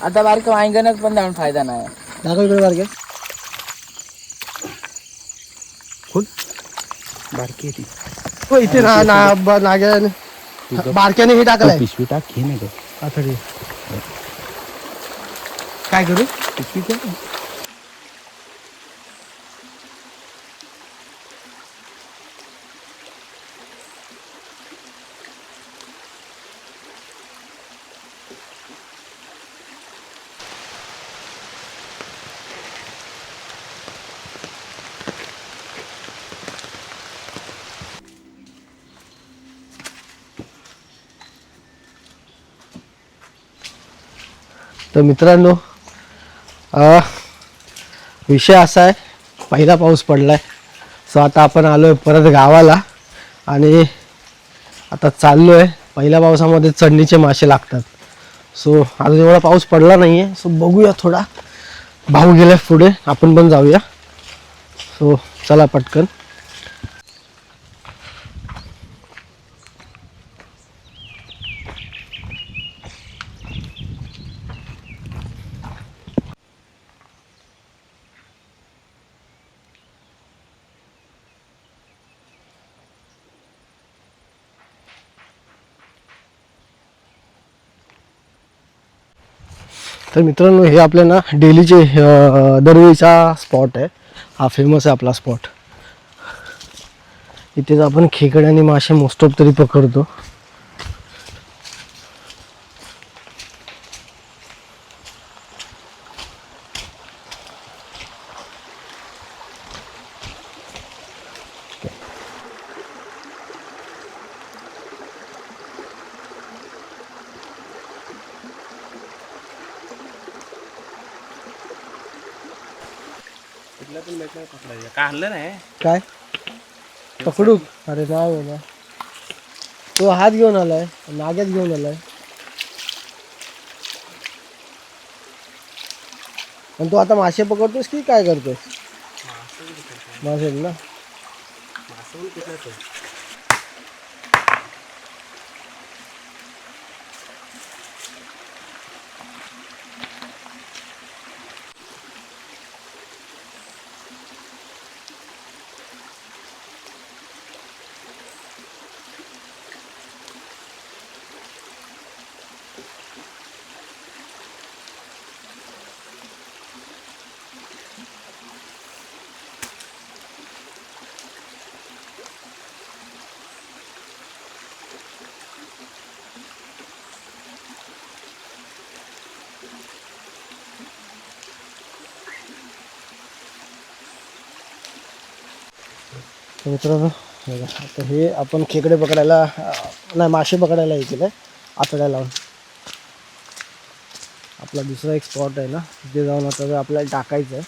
आता बारकं वांगणच पण जाऊन फायदा नाही. दाखव इकडे बारके. कोण बारकी ती हो इथे नाग्याने बारक्याने हे टाकलंय. पिशवी टाक घे ना ग. आता काय करू पिशवी घे ना. तर मित्रांनो विषय असा आहे, पहिला पाऊस पडलाय. सो आता आपण आलोय परत गावाला आणि आता चाललोय. पहिल्या पावसामध्ये चढणीचे मासे लागतात. सो आज एवढा पाऊस पडला नाहीये. सो बघूया, थोडा भाऊ गेलाय पुढे, आपण पण जाऊया. सो चला पटकन. तर मित्रांनो, हे आपल्या ना डेलीचे दरवेळीचा स्पॉट आहे. हा फेमस आहे आपला स्पॉट. इथेच आपण खेकडे आणि मासे मोस्ट ऑफ तरी पकडतो. काय आणलं नाही काय पकडू? अरे नाही बाबा, तो हात घेऊन आलाय, नाग्यात घेऊन आलाय. आणि तू आता मासे पकडतोस की काय करतोस? मासे ना. मित्रांनो बघा, आता हे आपण खेकडे पकडायला नाही, मासे पकडायला हे केलंय आतड्या लावून. आपला दुसरा एक स्पॉट आहे ना, तिथे जाऊन आता आपल्याला टाकायचं आहे.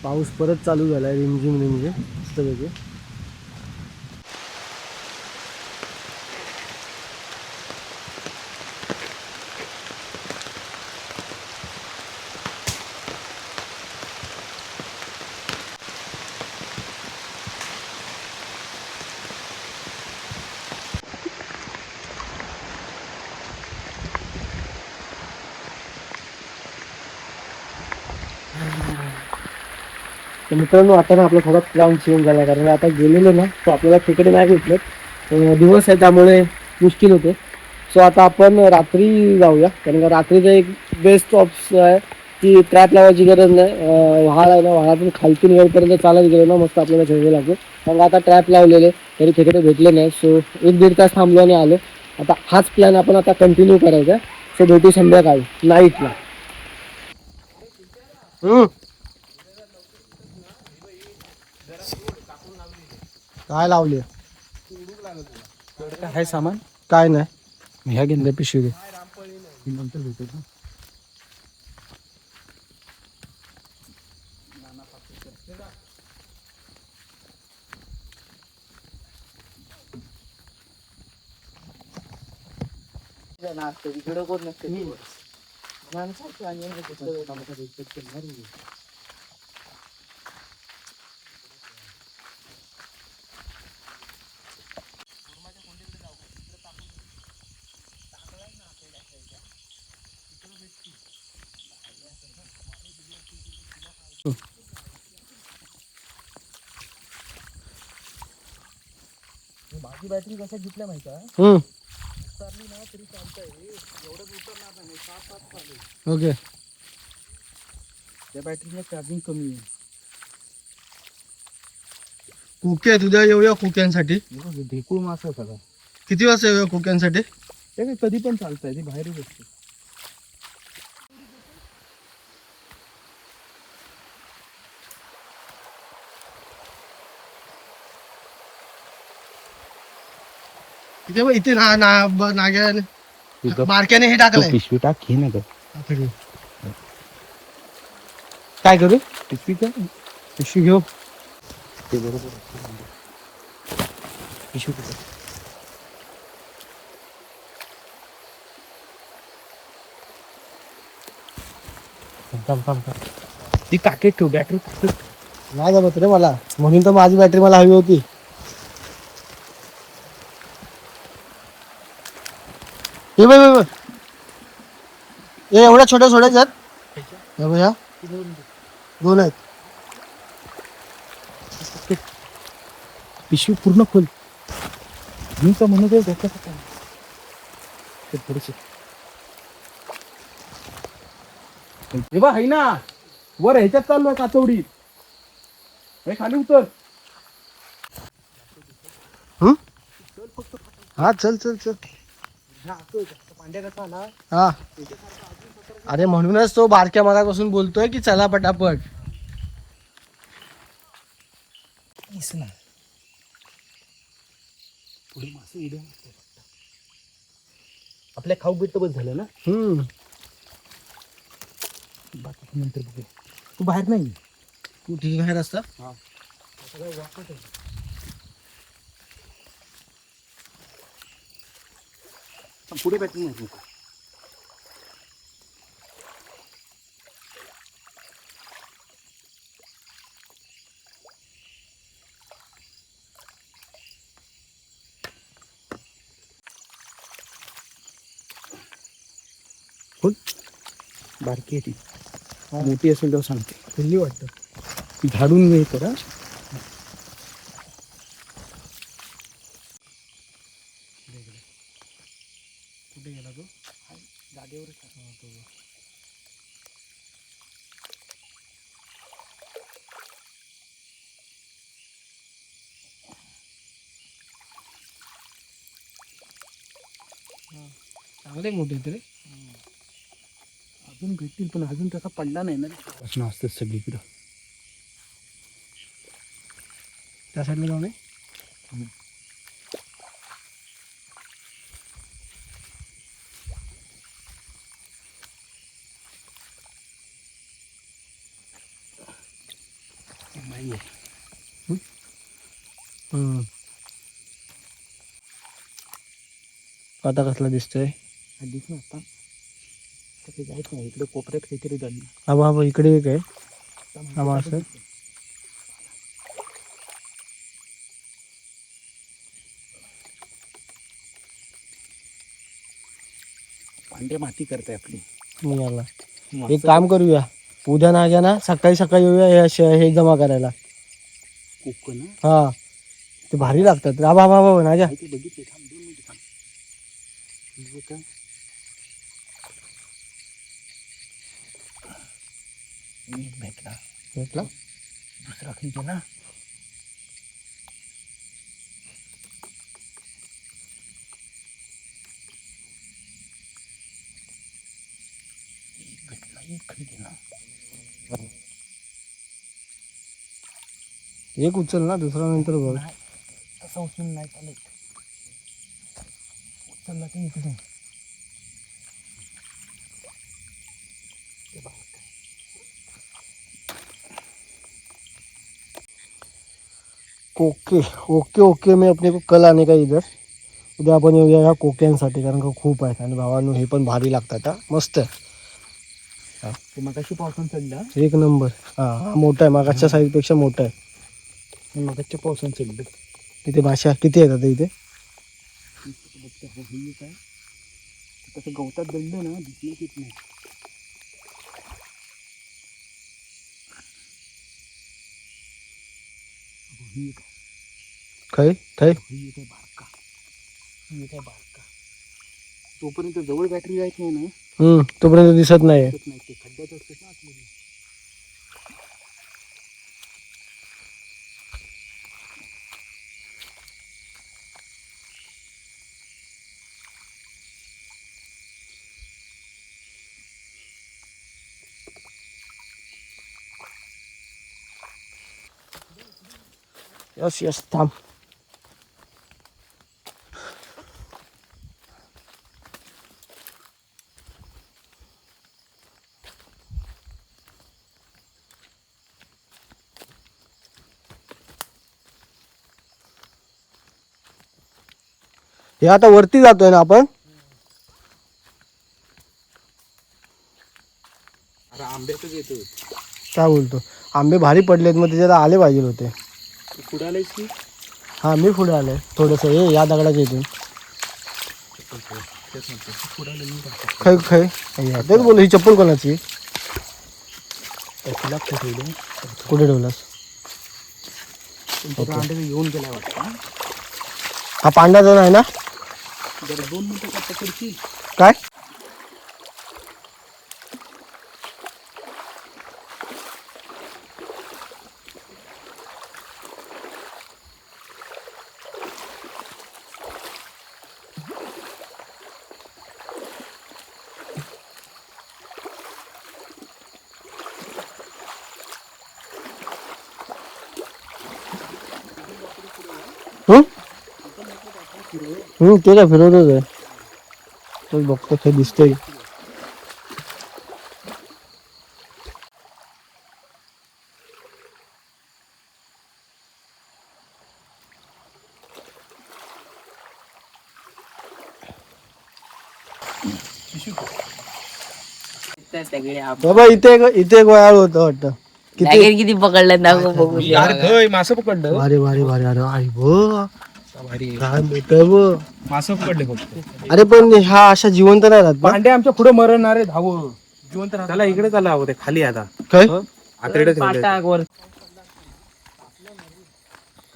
पाऊस परत चालू झालाय, रिमझिम रिमझिम मस्तपैकी. तर मित्रांनो, आता ना आपला थोडा प्लॅन चेंज झाला, कारण आता गेलेलो ना तो आपल्याला खेकडे नाही भेटले. दिवस आहे त्यामुळे मुश्किल होते. सो आता आपण रात्री जाऊया, कारण का रात्रीचा एक बेस्ट ऑप्शन आहे की ट्रॅप लावायची गरज नाही. व्हाळ आहे ना, व्हाळातून खालतून वेळपर्यंत चालत गेलो ना, मस्त आपल्याला खेळवे लागतो. कारण आता ट्रॅप लावलेले तरी खेकडे भेटले नाही. सो 1-1.5 तास थांबलो आणि आलो. आता हाच प्लॅन आपण आता कंटिन्यू करायचा. सो भेटू संध्याकाळी नाईटला. काय लावले? काय सामान काय नाही. ह्या घेऊन पिशवी घे, नंतर भेटू. इकडे कोण नसते. माझी बॅटरी कशा घेतल्या माहिती आहे हम्म उतरली ना तरी चालतंय एवढंच उतरणार नाही 6-7 चालेल ओके. त्या बॅटरीला चार्जिंग कमी आहे खोके तुझ्या येऊया खोक्यांसाठी. ढेकूळ मासा आहे सगळा किती वाजता येऊया खोक्यांसाठी? ते काय कधी पण चालतंय ती बाहेरच असते इथे बघ, इथे नाग्याने बारक्याने हे टाकलंय. पिशवी टाक घे ना ग. काय करू? पिशवी का पिशवी घेऊ. ते बरोबर पिशवी कुठे? ती काकेत ठेव बॅटरी नाही जमत रे मला, म्हणून तर माझी बॅटरी मला हवी होती. हे बघ बघ, हे एवढ्या छोट्या छोट्याच आहेत. हे बघ, ह्या 2 आहेत. पिशवी पूर्ण खोल. मी तर म्हणत आहे डोक्याचं ते थोडीशी हे बा आहे ना वर ह्याच्यात चाललोय काचवडीत. हे खाली उतर. हा चल चल चल. हा अरे म्हणूनच तो बारक्या मागापासून बोलतोय की चला पटापट. पुढे मासे उड्या मारतात. आपल्या खाऊ भेट बस झालं ना. बाकी नंतर बघू. तू बाहेर नाही तू ठीक बाहेर असता. पुढे बॅटरी नाही बारकी आहे ती. मोठी असेल तेव्हा सांगते. दिल्ली वाटतं. ती झाडून घे करा. कुठे गेला तो? जागेवरच चांगले मोठे तरी. अजून भेटतील पण अजून तसा पडला नाही ना. प्रश्न असतात सगळीकडं. त्या साईडला जाऊ नये. नाहीये. आता कसला दिसतोय? दिस ना आता ते जायचं नाही. इकडे कोपऱ्यात काहीतरी झालं. हा बाबा इकडे एक आहे. हा मासा. भांडे माती करताय आपली. निघाला. एक काम करूया, उद्या ना घ्या ना सकाळी सकाळी येऊया हे जमा करायला. कोकण हा ते भारी लागतात. बाबा बाबा ना घ्या. बघितले. थांब 2 मिनिट थांब. काय मीठ भेटला. भेटला. दुसरा खिंच ना. भेटला एक खिंच ना. एक उचल ना, दुसरा नंतर बघ. तसा उचलून नाही चालत. उचलला ते इकडे. Okay okay okay. मी अपने को कल आने का इधर. उद्या आपण येऊया ह्या कोक्यांसाठी, कारण का खूप आहेत आणि भावांनो हे पण भारी लागतात. हा मस्त आहे. ते मगाशी पावसानं चढला. एक नंबर. हा मोठा आहे, मागाच्या साईजपेक्षा मोठा आहे. मगाच्या पावसानं चढलं. इथे माशा किती आहेत आता इथे? काय तसं गवतात दळलं ना दिसलं येत नाही. काय काय बारका मी काय बारका तोपर्यंत जवळ बॅटरी जायत नाही ना तोपर्यंत दिसत नाही. दिसत नाही ते खड्ड्यात असतात ना आतमध्ये. यस यस थांब. हे आता वरती जातोय ना आपण. अरे आंब्यातच येतो. काय बोलतो, आंबे भारी पडलेत, मग त्याच्यात आले पाहिजे होते. पुढे आलायस की हा मी पुढे आलोय थोडस. हे या दगडाच्या इथून पुढे आलं मी बारका. खै खै. तेच बोल, ही चप्पल कोणाची? तुला ठेवलं कुठे ठेवलास? तुमच्या अंडे येऊन गेला वाटतं. हा पांडा जण आहे ना? जरा 2 मिनिटं का पकडशील? काय ते काय फिरवतच आहे. तो बघतो ते दिसतंय. बाबा इथे एक वयाळ होतं वाटतं. किती पकडलं दाखव बघू. मासं पकडलं. भारी भारी भारी. अरे आई भो भारी काय मोठं बो. मासं पकडले फक्त. अरे पण हा अशा जिवंत नाही राहत ना? भांडे आमच्या पुढे मरणारे धाव जिवंत राहतात. त्याला इकडे चालला हवं ते खाली आता. काय आतडे ठेवले. पाटावर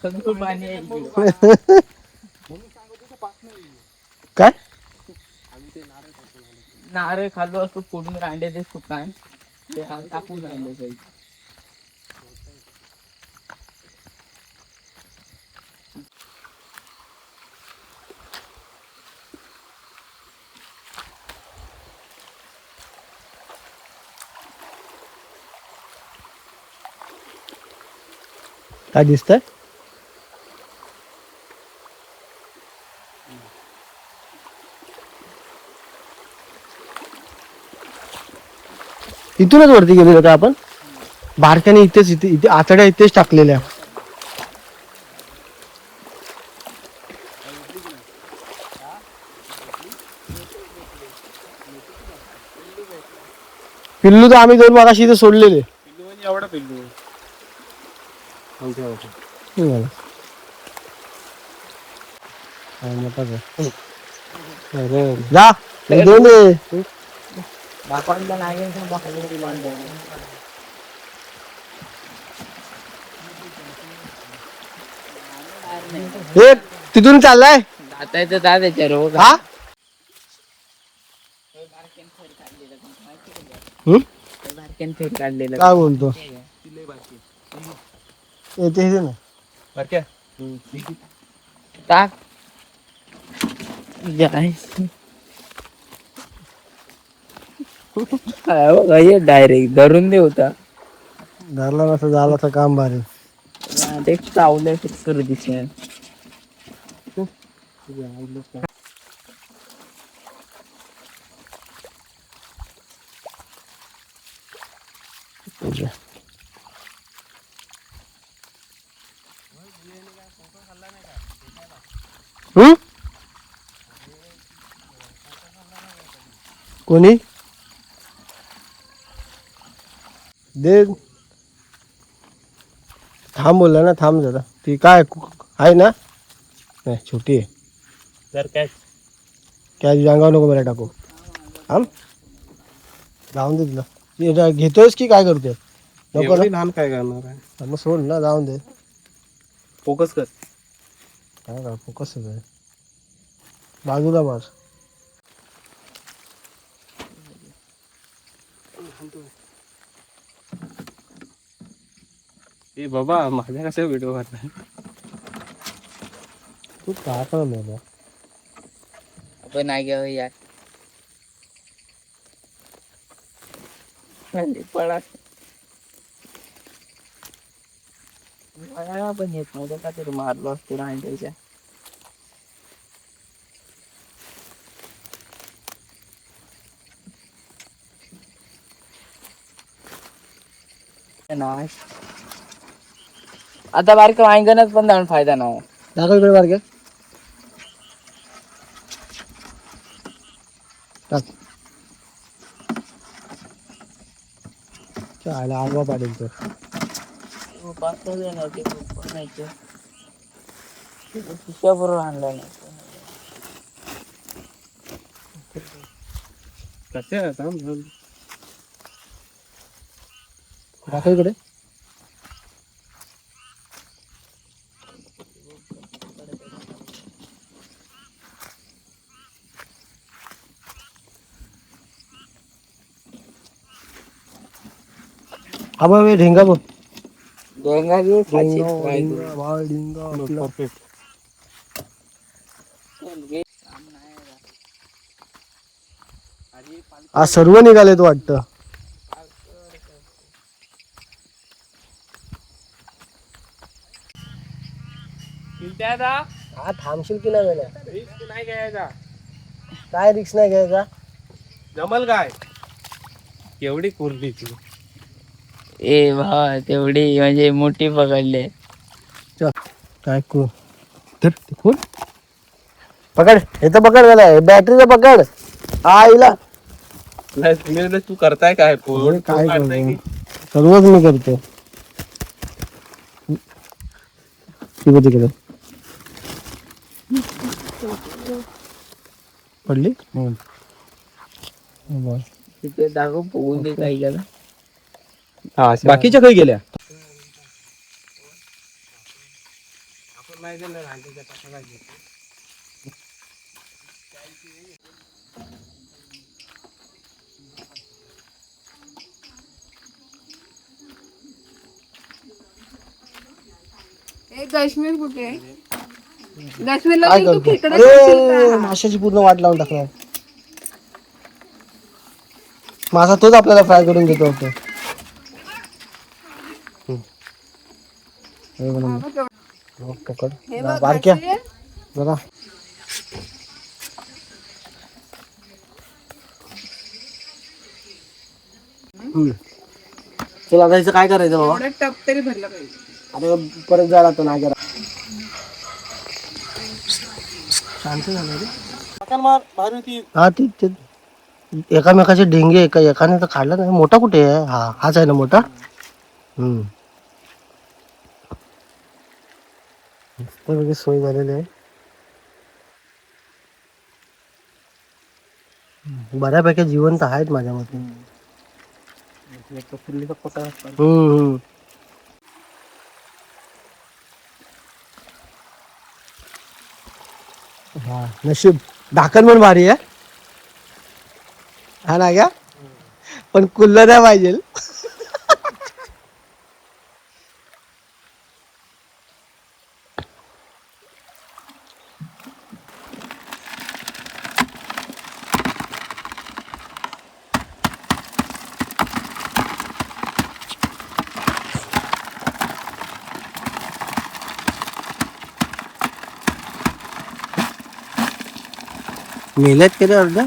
सगळं पाणी आहे इकडे. काय नारळ खाल्लो असतो फोडून रांडे ते सुकान ते टाकून राहिले काही. काय दिसतंय? इथूनच वरती गेलेलो का आपण? बारक्याने इथेच इथे आतड्या इथेच टाकलेल्या. पिल्लू तर आम्ही दोन मागाशी इथे सोडलेले. एवढा पिल्लू जा दोन दे. बापांना नाही हे तिथून चाललाय. जाता येतं जा त्याच्यावर. हा फेर काढलेलं काय बोलतो? येते हे ना बारक्या टाक डायरेक्ट धरून दे होता. धरला नसं झाला तर काम भारी. ते चावलं फिक्स करू दिसे. कोणी दे थांब बोलला ना. थांब जरा. ती काय आहे ना? नाही छोटी आहे. तर काय काय अंगावर नको मला टाकू. थांब जाऊन दे तुला. घेतोयस की काय करतोय? नको ना. लहान काय करणार आहे. मग सोड ना. जाऊन दे. फोकस कर. काय फोकस आहे. बाजूला बस. ए बाबा माझ्या कसं व्हिडिओ करता तू काय करणार आपण नाही घ्यावं यार. पळा पण येत नव्हतं का तरी मारलो असतो रांड्याच्या. नाही आता बारकं वांगणच पण जाऊन फायदा नाही. दाखव इकडे बारक्या. टाक. चायला आडवा पाडेल तर. बरोबर आणलं नाही. कसं दाखव इकडे. हा बघ ढेंगा बघ. ढेंगा बी खायची. परफेक्ट. आज सर्व निघालेत वाटतं. हा थांबशील की नाही गेल्या. रिस्क नाही घ्यायचा. काय रिक्स नाही घ्यायचा. जमल काय एवढी कुर्ली ती. ए भा तेवढी म्हणजे मोठी पकडले. काय करू तर कोण पकड. हे तर पकड झालाय. बॅटरीचं पकड. हा इला तू करताय काय काय करतो. सर्वच मी करतो. तिकडे पडली. तिथे दाखव बघून दे काय गेलं. बाकीच्या काही गेल्या. काश्मीर कुठे आहे? काश्मीरला काय तू करतो. खेकडे अरे खाशील का? माशाची पूर्ण वाट लावून टाकणार. मासा तोच आपल्याला फ्राय करून देतो होतो. पकड हे बघ, बारक्या काश्मीर. जरा. चला आता काय करायचं बाबा. एवढं टप तरी भरलं पाहिजे. आता परत जायला तो नाही करा. शांत झालं रे. हा ती एकामेकाचे ढेंगे एकाने तर काढला नाही. मोठा कुठे आहे. हा हाच आहे ना मोठा. मस्त सोय झालेली आहे. बऱ्यापैकी जिवंत आहेत माझ्या मते. हा नशीब. ढाकण पण भारी आहे. हा ना क्या पण कुल्ल नाही पाहिजे. मेहनत केली अर्धा.